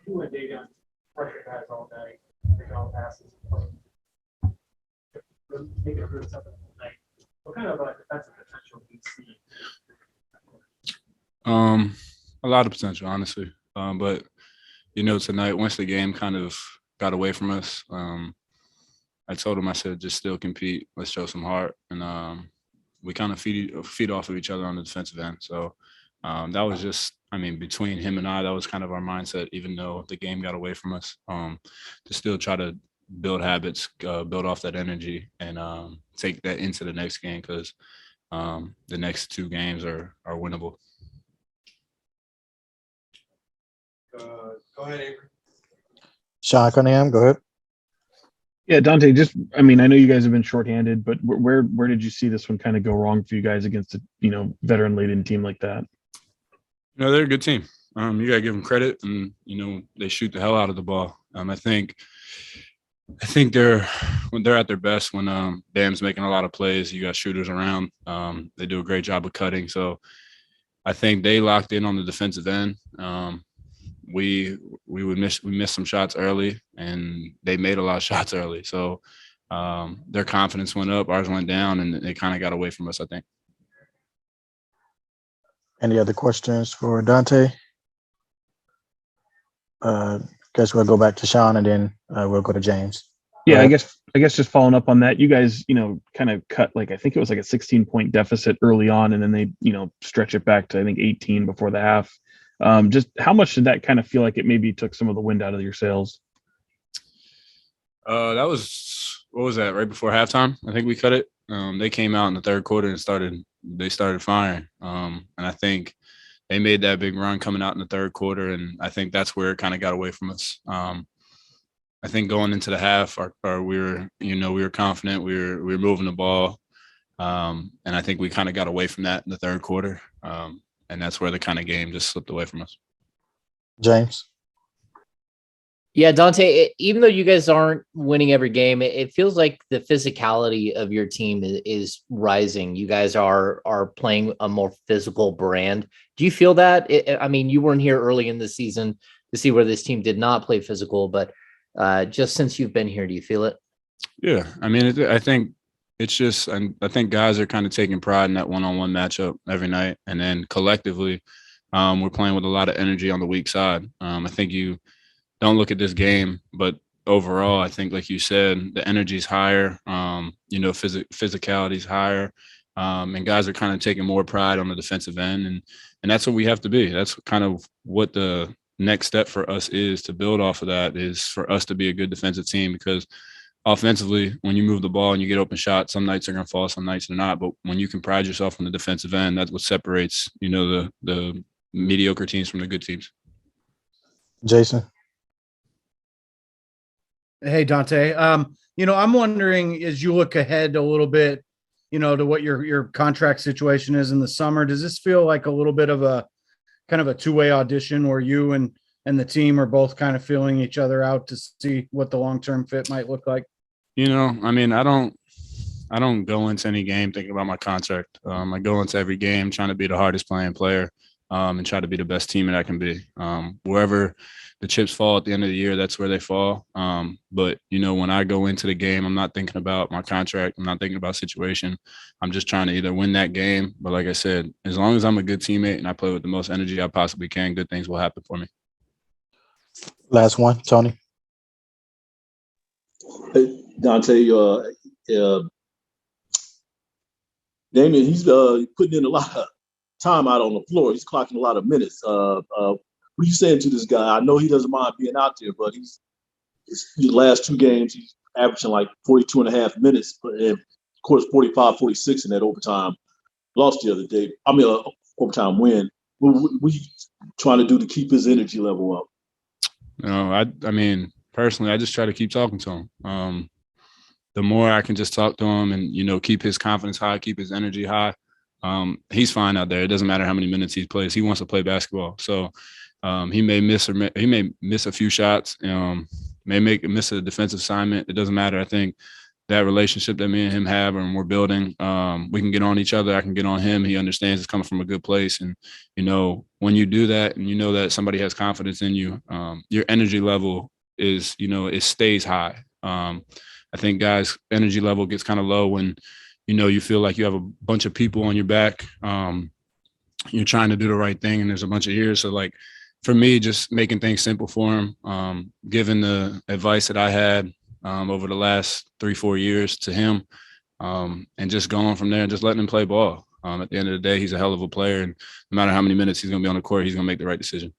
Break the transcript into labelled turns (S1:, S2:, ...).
S1: You and Davion pressure guys all day, making all passes, making it really tough all night. What kind of defensive potential do you see?
S2: A lot of potential, honestly. But tonight, once the game kind of got away from us, I told him, I said, just still compete. Let's show some heart, and we kind of feed off of each other on the defensive end. So that was just, I mean, between him and I, that was kind of our mindset. Even though the game got away from us, to still try to build habits, build off that energy, and take that into the next game because the next two games are winnable.
S1: Go ahead, Avery.
S3: Sean Cunningham, go ahead.
S4: Yeah, Donte, just, I mean, I know you guys have been shorthanded, but where did you see this one kind of go wrong for you guys against a, veteran-laden team like that?
S2: They're a good team. You got to give them credit, and, they shoot the hell out of the ball. I think when they're at their best, when Bam's making a lot of plays, you got shooters around. They do a great job of cutting. So I think they locked in on the defensive end. We missed some shots early, and they made a lot of shots early. So their confidence went up, ours went down, and they kind of got away from us, I think.
S3: Any other questions for Donte? Guess we'll go back to Sean, and then we'll go to James.
S4: Yeah, I guess just following up on that, you guys, kind of cut, I think it was a 16-point deficit early on, and then they, stretch it back to, I think, 18 before the half. Just how much did that kind of feel like it maybe took some of the wind out of your sails?
S2: That was, what was that, right before halftime? I think we cut it. They came out in the third quarter and started firing. And I think they made that big run coming out in the third quarter, and I think that's where it kind of got away from us. I think going into the half, we were confident, we were moving the ball, and I think we kind of got away from that in the third quarter, and that's where the kind of game just slipped away from us.
S3: James?
S5: Yeah, Donte, even though you guys aren't winning every game, it feels like the physicality of your team is rising. You guys are playing a more physical brand. Do you feel that? I mean, you weren't here early in the season to see where this team did not play physical, but just since you've been here, do you feel it?
S2: Yeah, I mean, I think it's just, I think guys are kind of taking pride in that one-on-one matchup every night, and then collectively, we're playing with a lot of energy on the weak side. I think you don't look at this game, but overall, I think, like you said, the energy's higher, physicality's higher, and guys are kind of taking more pride on the defensive end, and that's what we have to be. That's kind of what the next step for us is, to build off of that, is for us to be a good defensive team, because offensively, when you move the ball and you get open shots, some nights are going to fall, some nights they're not, but when you can pride yourself on the defensive end, that's what separates, the mediocre teams from the good teams.
S3: Jason?
S6: Hey, Donte. I'm wondering, as you look ahead a little bit, to what your contract situation is in the summer, does this feel like a little bit of a kind of a two-way audition where you and the team are both kind of feeling each other out to see what the long-term fit might look like?
S2: I mean, I don't go into any game thinking about my contract. I go into every game trying to be the hardest playing player, and try to be the best team that I can be. Wherever the chips fall at the end of the year, that's where they fall. But, when I go into the game, I'm not thinking about my contract. I'm not thinking about situation. I'm just trying to either win that game. But like I said, as long as I'm a good teammate and I play with the most energy I possibly can, good things will happen for me.
S3: Last one, Tony.
S7: Hey, Donte, Damian, he's putting in a lot of time out on the floor. He's clocking a lot of minutes. What are you saying to this guy? I know he doesn't mind being out there, but the last two games, he's averaging like 42 and a half minutes. And of course, 45, 46 in that overtime loss the other day. Overtime win. What are you trying to do to keep his energy level up?
S2: I mean, personally, I just try to keep talking to him. The more I can just talk to him and, keep his confidence high, keep his energy high, he's fine out there. It doesn't matter how many minutes he plays. He wants to play basketball. So he may miss a few shots, may miss a defensive assignment. It doesn't matter. I think that relationship that me and him have and we're building. We can get on each other. I can get on him. He understands it's coming from a good place. And, you know, when you do that and you know that somebody has confidence in you, your energy level is, you know, it stays high. I think guys' energy level gets kind of low when, you know, you feel like you have a bunch of people on your back. You're trying to do the right thing and there's a bunch of ears. So like for me, just making things simple for him, giving the advice that I had over the last 3-4 years to him, and just going from there and just letting him play ball. At the end of the day, he's a hell of a player, and no matter how many minutes he's going to be on the court, he's going to make the right decision.